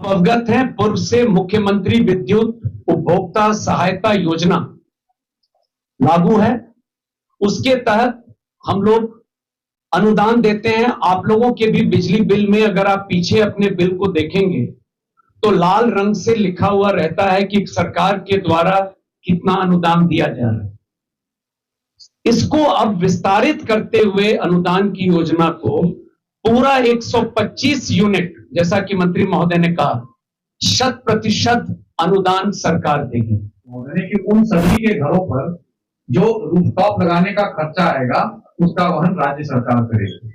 अवगत हैं, पूर्व से मुख्यमंत्री विद्युत उपभोक्ता सहायता योजना लागू है। उसके तहत हम लोग अनुदान देते हैं। आप लोगों के भी बिजली बिल में अगर आप पीछे अपने बिल को देखेंगे तो लाल रंग से लिखा हुआ रहता है कि सरकार के द्वारा कितना अनुदान दिया जा रहा है। इसको अब विस्तारित करते हुए अनुदान की योजना को पूरा 125 यूनिट, जैसा कि मंत्री महोदय ने कहा, 100% अनुदान सरकार देगी। यानी कि उन सभी के घरों पर जो रूफटॉप लगाने का खर्चा आएगा उसका वहन राज्य सरकार करेगी।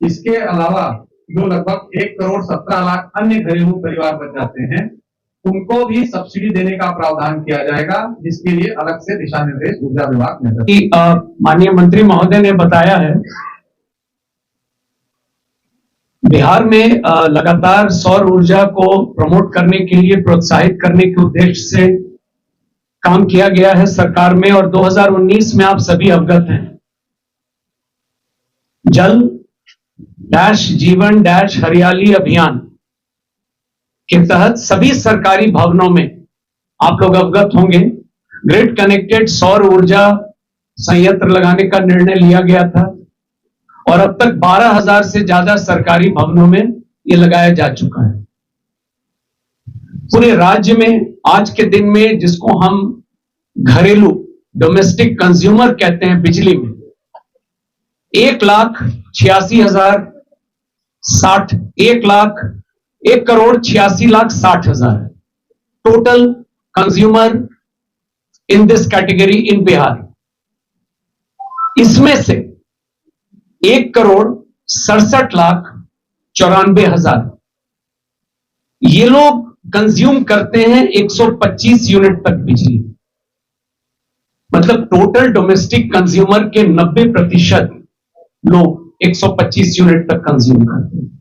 इसके अलावा जो लगभग 1,17,00,000 अन्य घरेलू परिवार बच जाते हैं उनको भी सब्सिडी देने का प्रावधान किया जाएगा, जिसके लिए अलग से दिशा निर्देश ऊर्जा विभाग ने माननीय मंत्री महोदय ने बताया है। बिहार में लगातार सौर ऊर्जा को प्रमोट करने के लिए, प्रोत्साहित करने के उद्देश्य से काम किया गया है सरकार में। और 2019 में आप सभी अवगत हैं, जल डैश जीवन डैश हरियाली अभियान के तहत सभी सरकारी भवनों में आप लोग अवगत होंगे, ग्रिड कनेक्टेड सौर ऊर्जा संयंत्र लगाने का निर्णय लिया गया था। और अब तक 12,000 से ज्यादा सरकारी भवनों में ये लगाया जा चुका है। पूरे राज्य में आज के दिन में, जिसको हम घरेलू डोमेस्टिक कंज्यूमर कहते हैं बिजली में, 1,86,60,000 total consumer in this category इन बिहार। इसमें से 1,67,94,000 ये लोग कंज्यूम करते हैं 125 यूनिट तक बिजली। मतलब टोटल डोमेस्टिक कंज्यूमर के 90% लोग 125 यूनिट तक कंज्यूम करते हैं।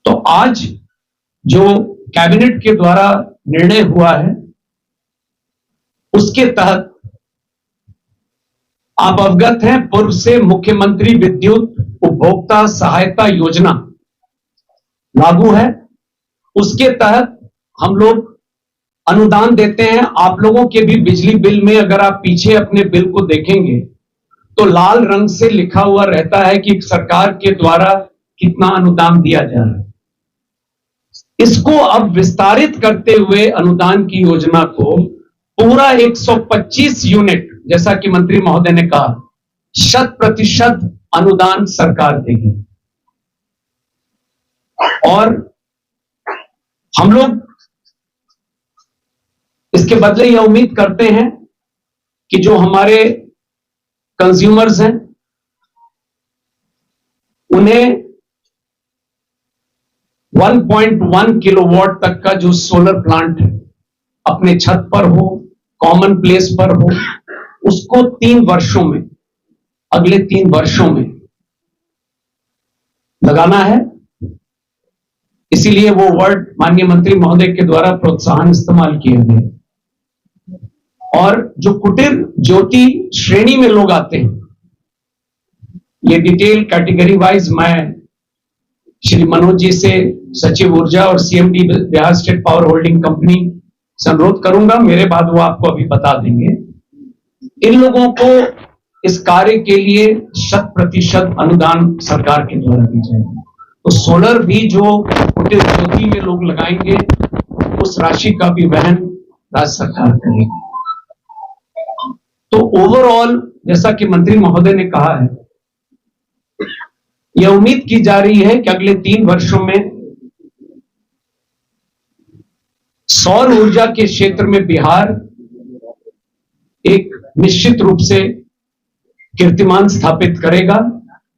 तो आज जो कैबिनेट के द्वारा निर्णय हुआ है उसके तहत आप अवगत हैं, पूर्व से मुख्यमंत्री विद्युत उपभोक्ता सहायता योजना लागू है। उसके तहत हम लोग अनुदान देते हैं। आप लोगों के भी बिजली बिल में अगर आप पीछे अपने बिल को देखेंगे तो लाल रंग से लिखा हुआ रहता है कि सरकार के द्वारा कितना अनुदान दिया जा रहा है। इसको अब विस्तारित करते हुए अनुदान की योजना को पूरा 125 यूनिट, जैसा कि मंत्री महोदय ने कहा, 100% अनुदान सरकार देगी। और हम लोग इसके बदले यह उम्मीद करते हैं कि जो हमारे कंज्यूमर्स हैं उन्हें 1.1 किलोवाट तक का जो सोलर प्लांट है अपने छत पर हो, कॉमन प्लेस पर हो, उसको 3 वर्षों में, अगले 3 वर्षों में लगाना है। इसीलिए वो वर्ड माननीय मंत्री महोदय के द्वारा प्रोत्साहन इस्तेमाल किया गया। और जो कुटीर ज्योति श्रेणी में लोग आते हैं, ये डिटेल कैटेगरी वाइज मैं श्री मनोज जी से, सचिव ऊर्जा और CMD Bihar state power holding company से अनुरोध करूंगा, मेरे बाद वो आपको अभी बता देंगे। इन लोगों को इस कार्य के लिए 100% अनुदान सरकार के द्वारा दी जाएगी। तो सोलर भी जो कुटीर ज्योति में लोग लगाएंगे उस राशि का भी वहन राज्य सरकार करेगी। तो ओवरऑल, जैसा कि मंत्री महोदय ने कहा है, यह उम्मीद की जा रही है कि अगले 3 वर्षों में सौर ऊर्जा के क्षेत्र में बिहार एक निश्चित रूप से कीर्तिमान स्थापित करेगा।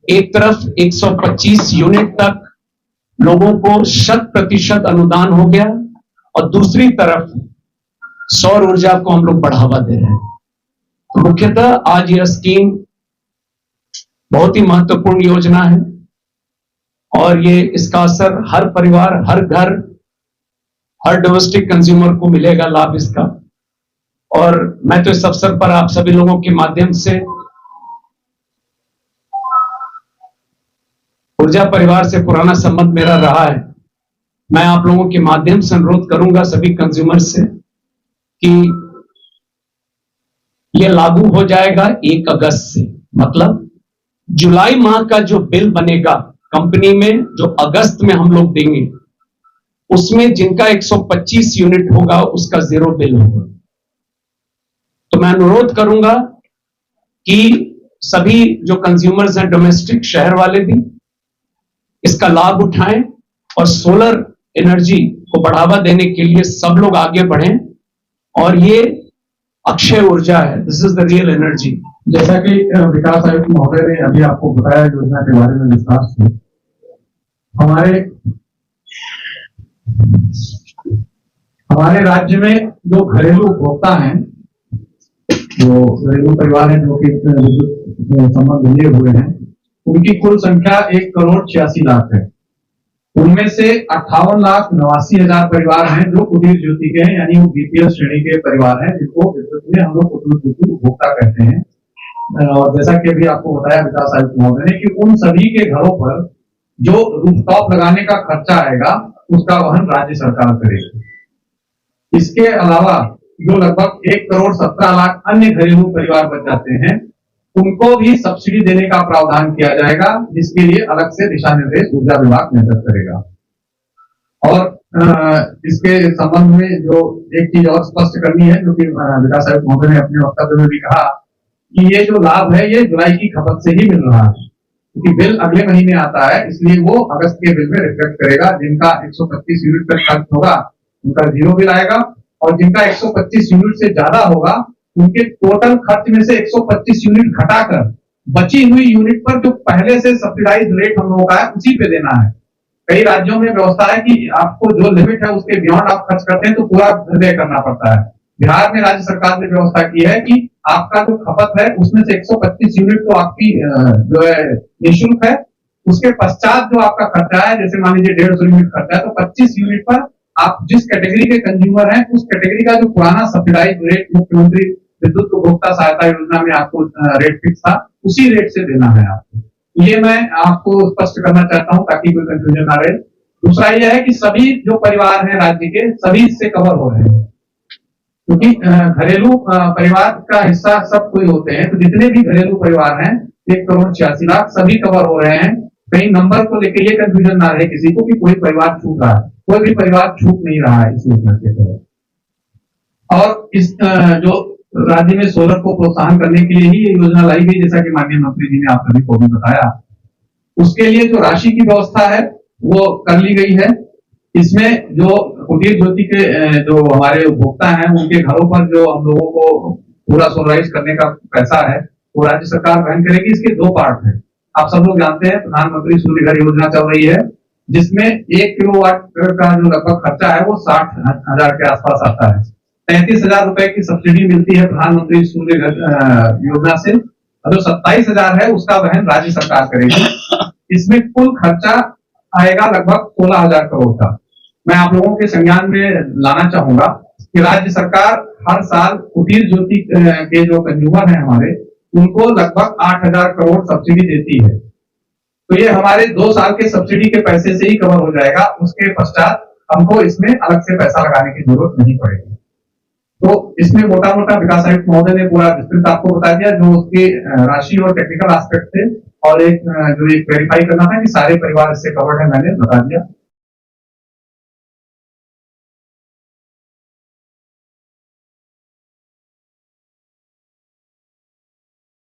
एक तरफ 125 यूनिट तक लोगों को 100% अनुदान हो गया और दूसरी तरफ सौर ऊर्जा को हम लोग बढ़ावा दे रहे हैं। तो मुख्यतः आज यह स्कीम बहुत ही महत्वपूर्ण योजना है और ये इसका असर हर परिवार, हर घर, हर डोमेस्टिक कंज्यूमर को मिलेगा लाभ इसका। और मैं तो इस अवसर पर आप सभी लोगों के माध्यम से ऊर्जा परिवार से पुराना संबंध मेरा रहा है। मैं आप लोगों के माध्यम से अनुरोध करूंगा सभी कंज्यूमर से कि यह लागू हो जाएगा 1 अगस्त से। मतलब जुलाई माह का जो बिल बनेगा कंपनी में, जो अगस्त में हम लोग देंगे, उसमें जिनका 125 यूनिट होगा उसका 0 बिल होगा। तो मैं अनुरोध करूंगा कि सभी जो कंज्यूमर्स हैं डोमेस्टिक, शहर वाले भी इसका लाभ उठाएं और सोलर एनर्जी को बढ़ावा देने के लिए सब लोग आगे बढ़ें। और ये अक्षय ऊर्जा है, this is the real energy. जैसा कि विकास आयुक्त महोदय ने अभी आपको बताया योजना के बारे में विस्तार से, हमारे राज्य में जो घरेलू उपभोक्ता हैं, जो घरेलू परिवार हैं जो कि विद्युत संबंध लिए हुए हैं, उनकी कुल संख्या 1,86,00,000 है। उनमें से 58,89,000 परिवार हैं जो कुटीर ज्योति के हैं, यानी वो बीपीएल श्रेणी के परिवार हैं, जिनको विद्युत में हम लोग कुटीर ज्योति उपभोक्ता कहते हैं। और जैसा कि अभी आपको बताया विकास आयुक्त महोदय ने कि उन सभी के घरों पर जो रूफटॉप लगाने का खर्चा आएगा उसका वहन राज्य सरकार करेगी। इसके अलावा जो लगभग 1,17,00,000 अन्य घरेलू परिवार बच जाते हैं, उनको भी सब्सिडी देने का प्रावधान किया जाएगा, जिसके लिए अलग से दिशा निर्देश ऊर्जा विभाग निर्गत करेगा। और इसके संबंध में जो एक चीज और स्पष्ट करनी है, जो कि विकास आयुक्त महोदय ने अपने वक्तव्य में भी कहा कि ये जो लाभ है ये जुलाई की खपत से ही मिल रहा है, क्योंकि बिल अगले महीने आता है, इसलिए वो अगस्त के बिल में रिफ्लेक्ट करेगा। जिनका 125 यूनिट तक खर्च होगा उनका 0 बिल आएगा, और जिनका 125 यूनिट से ज्यादा होगा उनके टोटल खर्च में से 125 यूनिट घटाकर बची हुई यूनिट पर जो पहले से सब्सिडाइज रेट हम लोगों का है उसी पे देना है। कई राज्यों में व्यवस्था है कि आपको जो लिमिट है उसके बियॉन्ड आप खर्च करते हैं तो पूरा पे करना पड़ता है। बिहार में राज्य सरकार ने व्यवस्था की है कि आपका जो खपत है उसमें से 125 यूनिट तो आपकी जो है निःशुल्क है, उसके पश्चात जो आपका खर्चा है, जैसे मान लीजिए 150 यूनिट खर्चा है, तो 25 यूनिट पर आप जिस कैटेगरी के कंज्यूमर हैं उस कैटेगरी का जो पुराना सब्सिडाइज रेट मुख्यमंत्री विद्युत उपभोक्ता सहायता योजना में आपको रेट फिक्स था, उसी रेट से देना है आपको। ये मैं आपको स्पष्ट करना चाहता हूं ताकि कोई कंफ्यूजन ना रहे। दूसरा यह है कि सभी जो परिवार हैं राज्य के, सभी इससे कवर हो रहे हैं, क्योंकि घरेलू परिवार का हिस्सा सब कोई होते हैं, तो जितने भी घरेलू परिवार हैं 1,86,00,000 सभी कवर हो रहे हैं। कहीं नंबर को लेकर ये कंफ्यूजन ना रहे किसी को कि कोई परिवार छूट रहा है, कोई भी परिवार छूट नहीं रहा है इस योजना के तहत। और इस जो राज्य में सोलर को प्रोत्साहन करने के लिए ही ये योजना लाई गई, जैसा कि माननीय मंत्री जी ने आप सभी को भी बताया। उसके लिए जो राशि की व्यवस्था है वो कर ली गई है। इसमें जो कुटीर ज्योति के जो हमारे उपभोक्ता हैं उनके घरों पर जो हम लोगों को पूरा सोलराइज करने का पैसा है वो राज्य सरकार वहन करेगी। इसके 2 पार्ट हैं। आप सब लोग जानते हैं प्रधानमंत्री सूर्य घर योजना चल रही है, जिसमें 1 किलोवाट का जो लगभग खर्चा है वो 60,000 के आसपास आता है। 33,000 रुपए की सब्सिडी मिलती है प्रधानमंत्री सूर्य घर योजना से, और जो 27,000 है उसका वहन राज्य सरकार करेगी। इसमें कुल खर्चा आएगा लगभग 16,000 करोड़ का। मैं आप लोगों के संज्ञान में लाना चाहूंगा कि राज्य सरकार हर साल कुटीर ज्योति के जो कंज्यूमर हैं हमारे, उनको लगभग 8,000 करोड़ सब्सिडी देती है। तो ये हमारे 2 साल के सब्सिडी के पैसे से ही कवर हो जाएगा। उसके पश्चात हमको इसमें अलग से पैसा लगाने की जरूरत नहीं पड़ेगी। तो इसमें मोटा मोटा विकास आयुक्त महोदय ने पूरा विस्तृत आपको बता दिया जो उसकी राशि और टेक्निकल एस्पेक्ट थे, और एक जो एक वेरीफाई करना था कि सारे परिवार इससे कवर्ड है, मैंने बता दिया।